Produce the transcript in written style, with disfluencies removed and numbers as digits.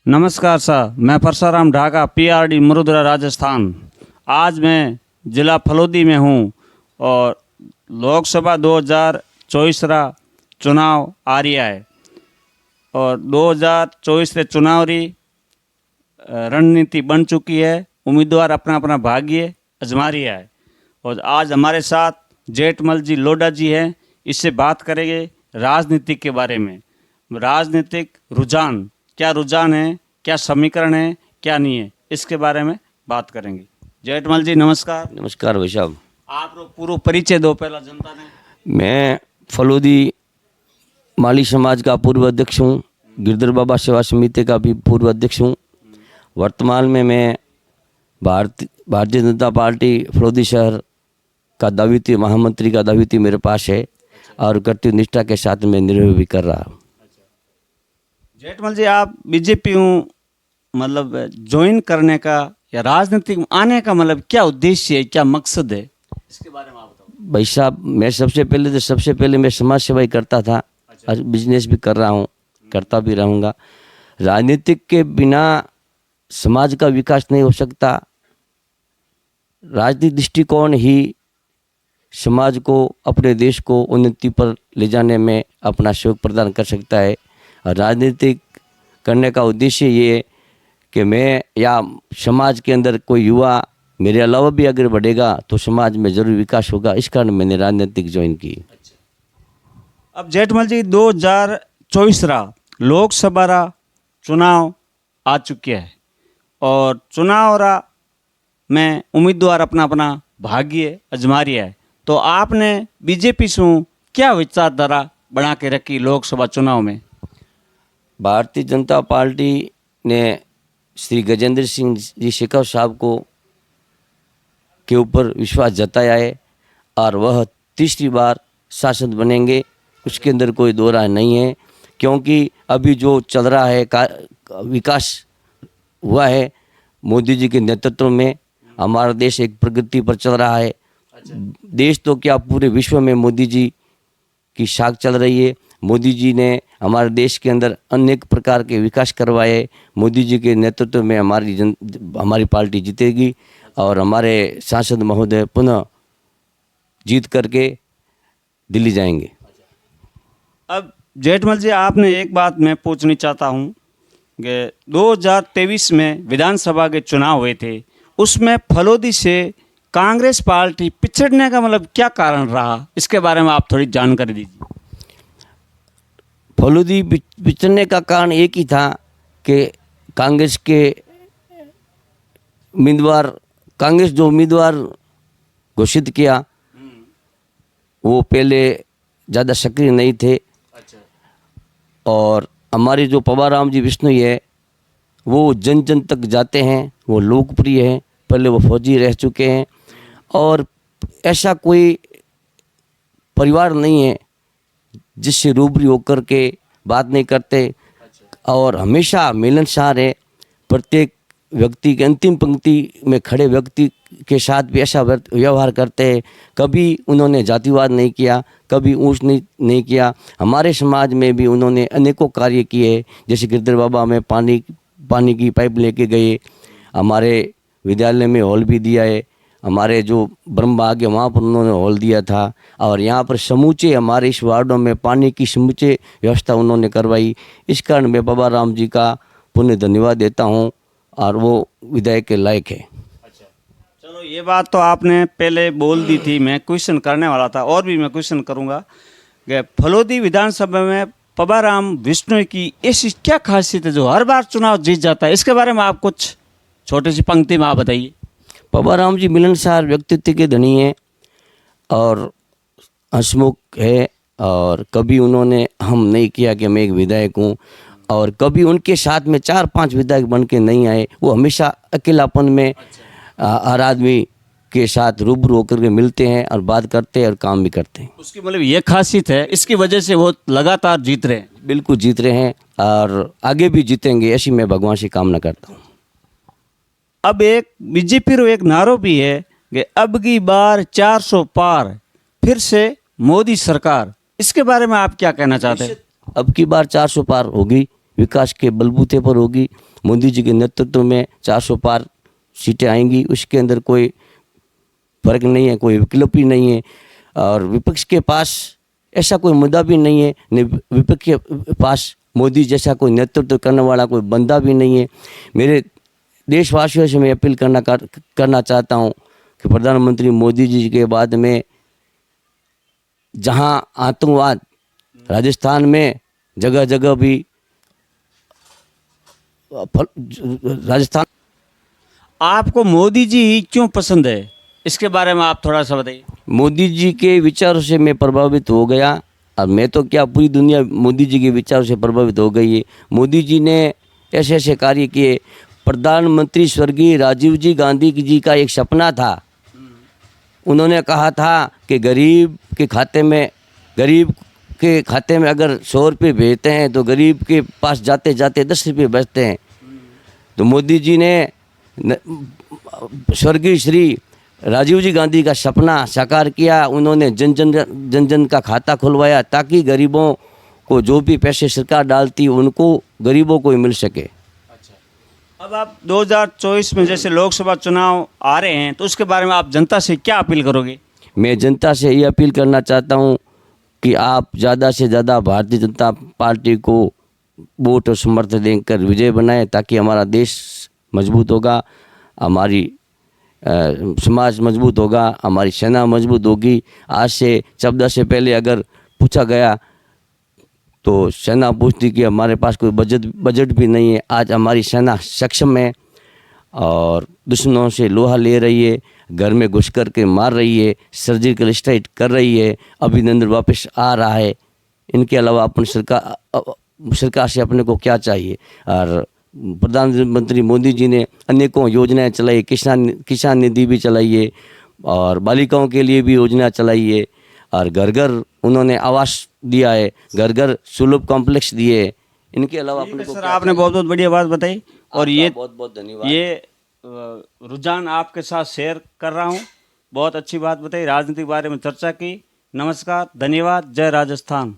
नमस्कार सर, मैं परसाराम ढाका, पीआरडी मरुधरा, राजस्थान। आज मैं ज़िला फलोदी में हूँ और लोकसभा 2024 रा चुनाव आ रहा है और 2024 के चुनाव री रणनीति बन चुकी है। उम्मीदवार अपना अपना भाग्य आजमा रहा है और आज हमारे साथ जेठमल जी लोढ़ा जी हैं। इससे बात करेंगे राजनीति के बारे में। राजनीतिक रुझान, क्या रुझान है, क्या समीकरण है, क्या नहीं है, इसके बारे में बात करेंगे। जेठमल जी नमस्कार। नमस्कार भाई साहब। आप लोग पूरा परिचय दो पहला जनता ने। मैं फलोदी माली समाज का पूर्व अध्यक्ष हूँ, गिरधर बाबा सेवा समिति का भी पूर्व अध्यक्ष हूँ। वर्तमान में मैं भारतीय जनता पार्टी फलोदी शहर का दावित्व महामंत्री का दावित्व मेरे पास है और कर्तव्य निष्ठा के साथ मैं निर्वह भी कर रहा हूँ। जेठमल जी, आप बीजेपी हूँ मतलब ज्वाइन करने का या राजनीति में आने का मतलब क्या उद्देश्य है, क्या मकसद है, इसके बारे में आप बताओ। भाई साहब, मैं सबसे पहले मैं समाज सेवा ही करता था और बिजनेस भी कर रहा हूँ, करता भी रहूँगा। राजनीतिक के बिना समाज का विकास नहीं हो सकता। राजनीतिक दृष्टिकोण ही समाज को, अपने देश को उन्नति पर ले जाने में अपना सहयोग प्रदान कर सकता है। और राजनीतिक करने का उद्देश्य ये है कि मैं या समाज के अंदर कोई युवा मेरे अलावा भी अगर बढ़ेगा तो समाज में जरूर विकास होगा। इस कारण मैंने राजनीतिक ज्वाइन की। अब जेठमल जी 2024 रा लोकसभा रा चुनाव आ चुके हैं और चुनाव रा में उम्मीदवार अपना अपना भाग्य आजमा रहा है, तो आपने बीजेपी से क्या विचारधारा बना के रखी लोकसभा चुनाव में? भारतीय जनता पार्टी ने श्री गजेंद्र सिंह जी शेखावत साहब को के ऊपर विश्वास जताया है और वह तीसरी बार सांसद बनेंगे, उसके अंदर कोई दो राय नहीं है। क्योंकि अभी जो चल रहा है विकास हुआ है मोदी जी के नेतृत्व में, हमारा देश एक प्रगति पर चल रहा है। देश तो क्या, पूरे विश्व में मोदी जी की साख चल रही है। मोदी जी ने हमारे देश के अंदर अनेक प्रकार के विकास करवाए। मोदी जी के नेतृत्व में हमारी पार्टी जीतेगी और हमारे सांसद महोदय पुनः जीत करके दिल्ली जाएंगे। अब जेठमल जी, आपने एक बात मैं पूछनी चाहता हूँ कि 2023 में विधानसभा के चुनाव हुए थे, उसमें फलोदी से कांग्रेस पार्टी पिछड़ने का मतलब क्या कारण रहा, इसके बारे में आप थोड़ी जानकारी दीजिए। फलोदी पिछड़ने का कारण एक ही था कि कांग्रेस जो उम्मीदवार घोषित किया वो पहले ज़्यादा सक्रिय नहीं थे। और हमारे जो पवाराम जी बिश्नोई है वो जन जन तक जाते हैं, वो लोकप्रिय हैं, पहले वो फौजी रह चुके हैं और ऐसा कोई परिवार नहीं है जिससे रूबरू होकर के बात नहीं करते और हमेशा मिलनसार है। प्रत्येक व्यक्ति के अंतिम पंक्ति में खड़े व्यक्ति के साथ भी ऐसा व्यवहार करते हैं। कभी उन्होंने जातिवाद नहीं किया, कभी ऊंच नहीं किया। हमारे समाज में भी उन्होंने अनेकों कार्य किए, जैसे गिरधर बाबा में पानी की पाइप लेके गए, हमारे विद्यालय में हॉल भी दिया है, हमारे जो ब्रह्मबाग है वहाँ पर उन्होंने हॉल दिया था और यहाँ पर समूचे हमारे इस वार्डों में पानी की समूचे व्यवस्था उन्होंने करवाई। इस कारण मैं बाबा राम जी का पुण्य धन्यवाद देता हूँ और वो विधायक के लायक है। चलो, ये बात तो आपने पहले बोल दी थी, मैं क्वेश्चन करने वाला था और भी मैं क्वेश्चन करूँगा कि फलोदी विधानसभा में पवाराम बिश्नोई की ऐसी क्या खासियत है जो हर बार चुनाव जीत जाता है, इसके बारे में आप कुछ छोटी सी पंक्ति में आप बताइए। पवाराम जी मिलनसार व्यक्तित्व के धनी हैं और हंसमुख है और कभी उन्होंने हम नहीं किया कि मैं एक विधायक हूँ और कभी उनके साथ में 4-5 विधायक बन के नहीं आए। वो हमेशा अकेलापन में हर आदमी के साथ रूबरू होकर के मिलते हैं और बात करते हैं और काम भी करते हैं। उसकी मतलब ये खासियत है, इसकी वजह से वो लगातार जीत रहे हैं। बिल्कुल जीत रहे हैं और आगे भी जीतेंगे, ऐसी मैं भगवान से कामना करता हूँ। अब एक बीजेपी रो एक नारो भी है कि अब की बार 400 पार, फिर से मोदी सरकार, इसके बारे में आप क्या कहना चाहते हैं? अब की बार 400 पार होगी, विकास के बलबूते पर होगी। मोदी जी के नेतृत्व में 400 पार सीटें आएंगी, उसके अंदर कोई फर्क नहीं है, कोई विकल्प ही नहीं है। और विपक्ष के पास ऐसा कोई मुद्दा भी नहीं है, न विपक्ष के पास मोदी जैसा कोई नेतृत्व करने वाला कोई बंदा भी नहीं है। मेरे देशवासियों से मैं अपील करना चाहता हूँ कि प्रधानमंत्री मोदी जी के बाद में जहाँ आतंकवाद राजस्थान में जगह जगह भी राजस्थान, आपको मोदी जी क्यों पसंद है, इसके बारे में आप थोड़ा सा बताइए। मोदी जी के विचारों से मैं प्रभावित हो गया। और मैं तो क्या, पूरी दुनिया मोदी जी के विचारों से प्रभावित हो गई है। मोदी जी ने ऐसे ऐसे कार्य किए। प्रधानमंत्री स्वर्गीय राजीव जी गांधी जी का एक सपना था। उन्होंने कहा था कि गरीब के खाते में अगर 100 रुपये भेजते हैं तो गरीब के पास जाते जाते 10 रुपये बचते हैं। तो मोदी जी ने स्वर्गीय श्री राजीव जी गांधी का सपना साकार किया। उन्होंने जन जन का खाता खुलवाया ताकि गरीबों को जो भी पैसे सरकार डालती उनको गरीबों को ही मिल सके। अब आप 2024 में जैसे लोकसभा चुनाव आ रहे हैं, तो उसके बारे में आप जनता से क्या अपील करोगे? मैं जनता से ये अपील करना चाहता हूँ कि आप ज़्यादा से ज़्यादा भारतीय जनता पार्टी को वोट और समर्थन देकर विजय बनाएं, ताकि हमारा देश मजबूत होगा, हमारी समाज मजबूत होगा, हमारी सेना मजबूत होगी। आज से 14 से पहले अगर पूछा गया तो सेना पूछती कि हमारे पास कोई बजट भी नहीं है। आज हमारी सेना सक्षम है और दुश्मनों से लोहा ले रही है, घर में घुस कर के मार रही है, सर्जिकल स्ट्राइक कर रही है, अभिनंदन वापस आ रहा है। इनके अलावा अपन सरकार से अपने को क्या चाहिए? और प्रधानमंत्री मोदी जी ने अनेकों योजनाएं चलाई, किसान निधि भी चलाई है और बालिकाओं के लिए भी योजना चलाई है, और घर घर उन्होंने आवास दिया है, घर घर सुलभ कॉम्प्लेक्स दिए है। इनके अलावा अपने को सर, आपने बहुत बहुत बढ़िया बात बताई, और ये बहुत बहुत धन्यवाद। ये रुझान आपके साथ शेयर कर रहा हूँ। बहुत अच्छी बात बताई, राजनीति के बारे में चर्चा की। नमस्कार, धन्यवाद, जय राजस्थान।